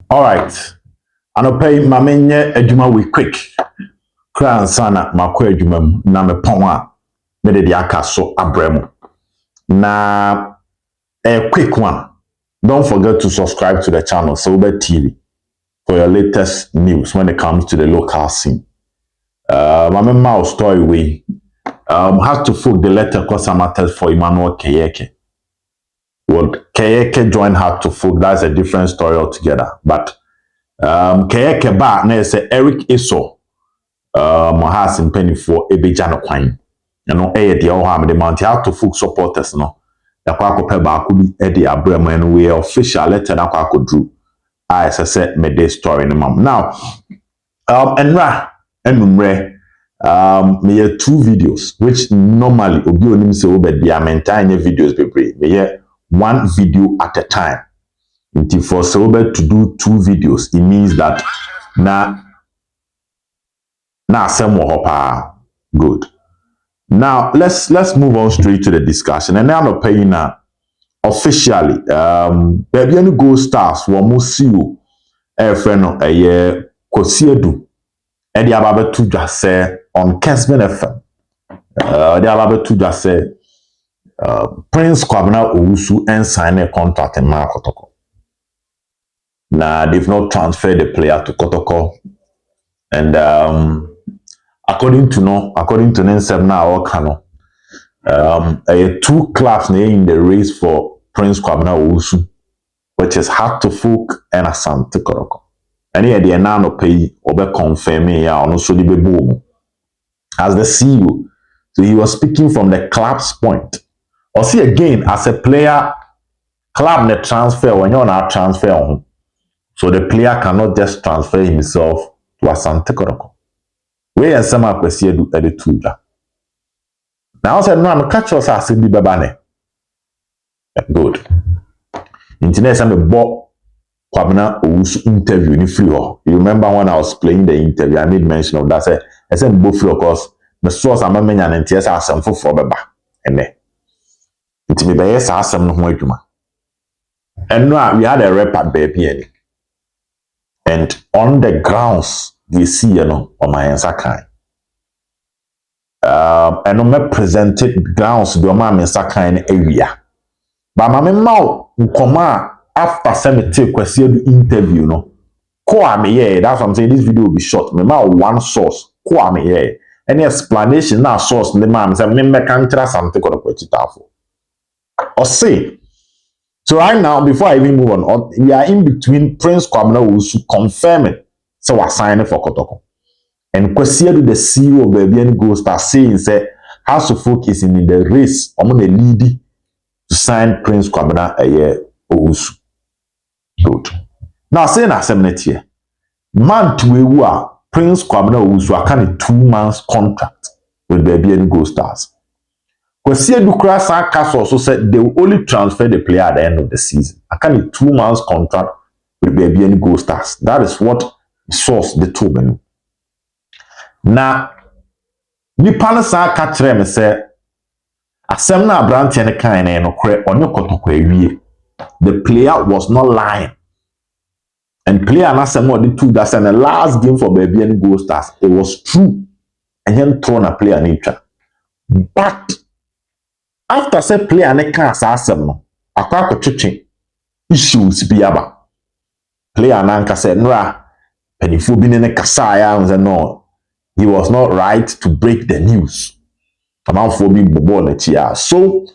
All right. Anopay mamenye adwuma we quick. Kran sana makwa adwuma mu na mepon a me de aka so abremu. Na a quick one. Don't forget to subscribe to the channel Silver TV for your latest news when it comes to the local scene. My mouse story we has to foot the letter cause matters for Emmanuel Keyeke. Well, Keyeke joined Hard to Foot. That's a different story altogether. But Keyeke ba na say Eric Eso has in penny for Ebejano Quine. You know, the Oham the Mount Hard to Foot supporters no. The Quaco Peba could be Eddie Abraham and we official letter na Quaco drew. As I said, made this story in the mom. Now, me have two videos which normally obi onim say obed be maintain videos be me have one video at a time. If for Sober to do two videos, it means that na some more good. Now let's move on straight to the discussion. And now I'm paying officially baby any GoldStars one more see you friend no Kwasi e di ababe to just say on Kesman FM di ababe to just say Prince Kwabena Owusu and sign a contract in Kotoko. Now they've not transferred the player to Kotoko, and according to Nensem now Kano, two clubs in the race for Prince Kwabena Owusu, which is Hard to Folk and Asante Kotoko. And here they are now pay over confirming also the boom as the CEO. So he was speaking from the club's point. Or see again, as a player, club net transfer when you're not transfer on. So the player cannot just transfer himself to Asante Kotoko. We and some are perceived at the two. Now I said, no, I'm catch us as in the babane. Good. Internet some bought Kwabena Owusu interview in free. You remember when I was playing the interview, I made mention of that. I said both free, of course. The source I'm a man and tears are some for baba. And it may be yes, I some no more. And now we had a rep at baby. And on the grounds, they see on my answer kind. And on my presented grounds, the man is a kind area. But my mouth, come after sending take Kwasi interview, no. Call me, yeah. That's what I'm saying. This video will be short. Me ma one source. Call me, yeah. Any explanation now source the man say me can't trust something called a or say. So right now, before I even move on, we are in between Prince Kwabena Owusu confirming so we're signing for Kotoko. And Kwasi the CEO of Baby and GoldStars saying say House of Folk is in the race among the lead to sign Prince Kwabena Owusu. Good. Now saying a 70 here. Man to a Prince Kwabena Owusu a kind of 2 months contract with Baby and GoldStars. Kwasi Edukra Sankas also said they will only transfer the player at the end of the season. A kind of 2 months contract with Baby and GoldStars. That is what the source the two men. Now, Nipana Sanka Trem say asem na branch and kind no kre onyo Kotoko ewie. The player was not lying. And player na some of the two that's in the last game for Baby and GoldStars. It was true. And him thrown a player nature. But after say player ne kan asem no, akwa twetwe issues biaba. Player na nka say no penifo bi ne kasa ya and say no, he was not right to break the news. So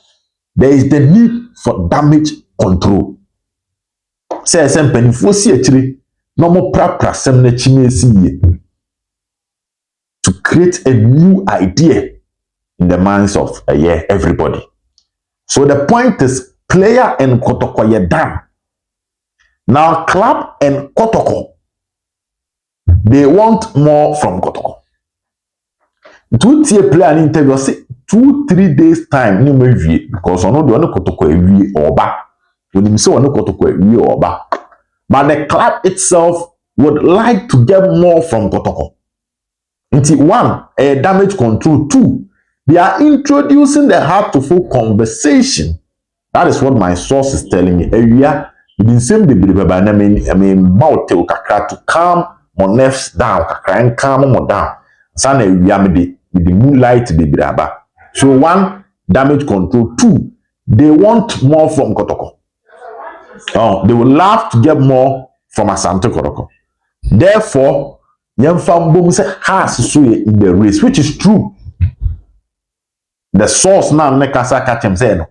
there is the need for damage control. Say penifo si etire no mo prapra sem na chimesi to create a new idea in the minds of everybody. So the point is player and Kotoko ye done. Now club and Kotoko, they want more from Kotoko. Two tier player an interview say 2-3 days time no me because ono do no Kotoko ewie oba. When him say ono Kotoko ewie oba. But the club itself would like to get more from Kotoko. Until one, a damage control. Two, they are introducing the Hard to Folk conversation. That is what my source is telling me. Area the same the baba na mouth kakra to calm my nerves down kakra and calm more down sana ewia me the moonlight the braba. So one, damage control. Two, they want more from Kotoko. Oh, they would love to get more from Asante Kotoko. Therefore, Yemfam say has so in the race, which is true. The source now Nekasa catch him say no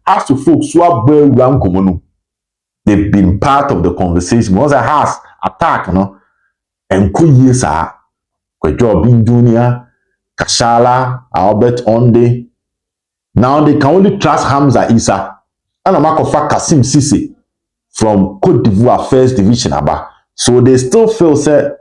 has to folks who are young comunu. They've been part of the conversation. Once a has attack, no, and could years are job in junior, Kashala, Albert Onde. Now they can only trust Hamza Issa and a Makofa Kasim Sisi from Cote d'Ivoire First Division Aba. So they still feel say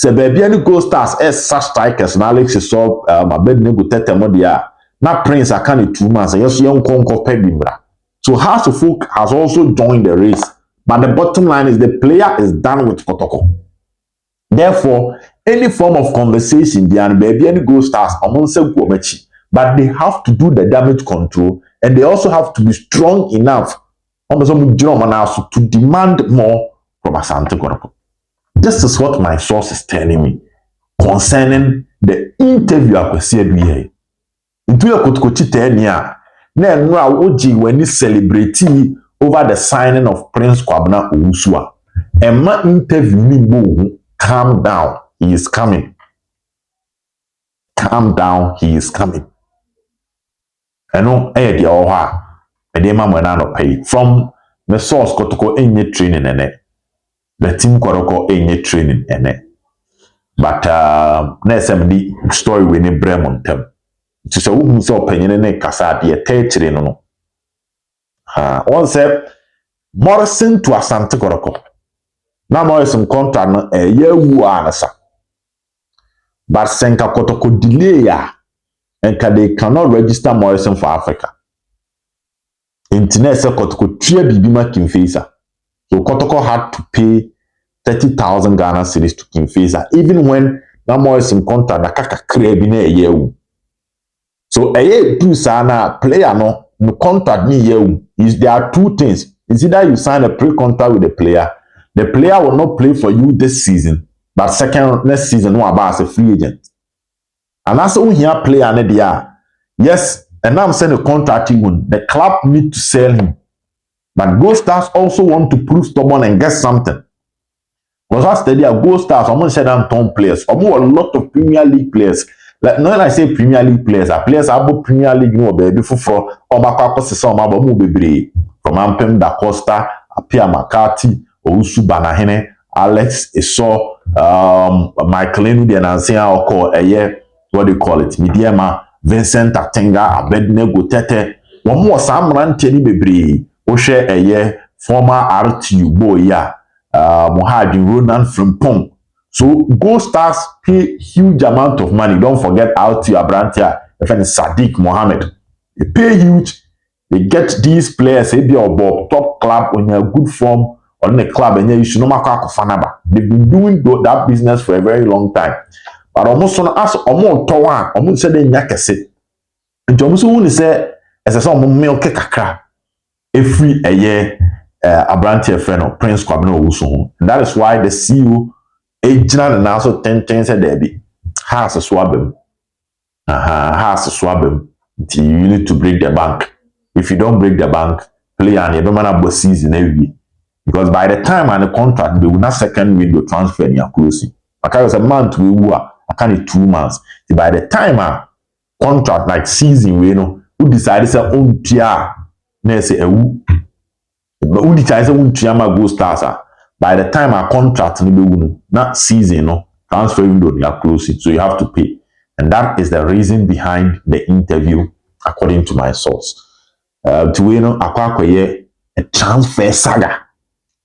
baby any GoldStars as such strikers and Alex is so my bed nego tete modia. Not Prince I can't 2 months and yes young Konko Pebimbra. So House of Folk has also joined the race. But the bottom line is the player is done with Kotoko. Therefore, any form of conversation behind baby any GoldStars among say Gomechi. But they have to do the damage control and they also have to be strong enough to demand more from Asante Kotoko. This is what my source is telling me concerning the interview Kwasi here. Into your Kotoko chitenia, na enra oji when celebrating over the signing of Prince Kwabena Owusu. Emma interview ni calm down, he is coming. Calm down, he is coming. Eno the oha edema mwana pay from the source Kotoko enye training ene the team Kotoko enye training ene but na semdi story we ni bremon tem to say who so opinion ne kasa de territory no one say Morrison to Asante Kotoko na Morrison contract no yewu anasa but Senka Kotoko delay ya and they cannot register Morrison for Africa. Internet said Kotoko tria bibima Kimfesa. So Kotoko had to pay 30,000 Ghana cedis to Kimfesa, even when na Morrison contract na kaka krebine yewu. So do sana player no contract ni yewu. There are two things. It's either you sign a pre-contract with the player will not play for you this season, but next season no about as a free agent. And that's when here player and they are. Yes, and now I'm saying the contract the club need to sell him. But GoldStars also want to prove stubborn and get something. Because I study at GoldStars, I'm going to say that top players. I'm a lot of Premier League players. Like when I say Premier League players, players about Premier League no baby for Obaka some about baby from Ampem Da Costa, Apia McCarthy, Owusu Banahene, Alex Eso, Michael Enu, and Ansia Oko, a year. What do you call it? Midiama, Vincent Atenga, Abednego Tete. One more Sam Rantini Bebri, Oshe a year, former RTU boy, Mohadi Ronan from Pong. So GoldStars pay huge amount of money. Don't forget RTU Abrantia, even Sadiq Mohammed. They pay huge. They get these players, maybe about top club when you're good form on the club and you should not fanaba. They've been doing that business for a very long time. But almost on us, almost said in Yakase. And almost only say, as I saw, milk kakra. Every a year, a branch friend of Prince Kwabena Owusu. That is why the CEO, agent and also 10 things a day, has a swab him. Has a swab him. You need to break the bank. If you don't break the bank, play and you don't man a season every. Because by the time and the contract, they will not second window transfer in your closing. I was a month we were. I can't 2 months. By the time contract like season, who decided to own tia, say who decided to own tia GoldStars. By the time our contract not season, transfer window you are closing, so you have to pay, and that is the reason behind the interview, according to my source. To a transfer saga,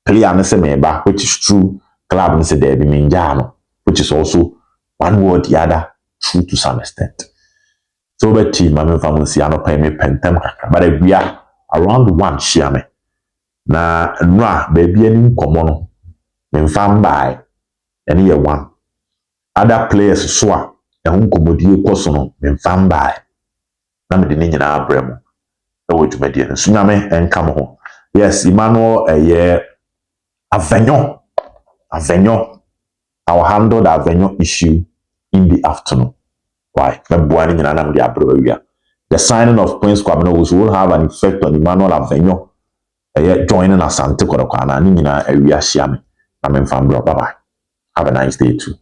player say meba, which is true. Club say there be minjano, which is also one word the other true to some extent. So the team my family see no pay me pentem but we are around one share me na nwa baby any nkomo no me fam by any year one other players so a nkomodie koso no me fam by na me de nyina abrem e wo dwumadi no so nyame enka mo ho Yes, Emmanuel, Avenue. Avenue. I will handle the Avenue issue in the afternoon. Why? The signing of Prince Kwabena Owusu will have an effect on Emmanuel Avenue. Joining Asante Kotoko and Nina Area Shiami. Bye bye. Have a nice day too.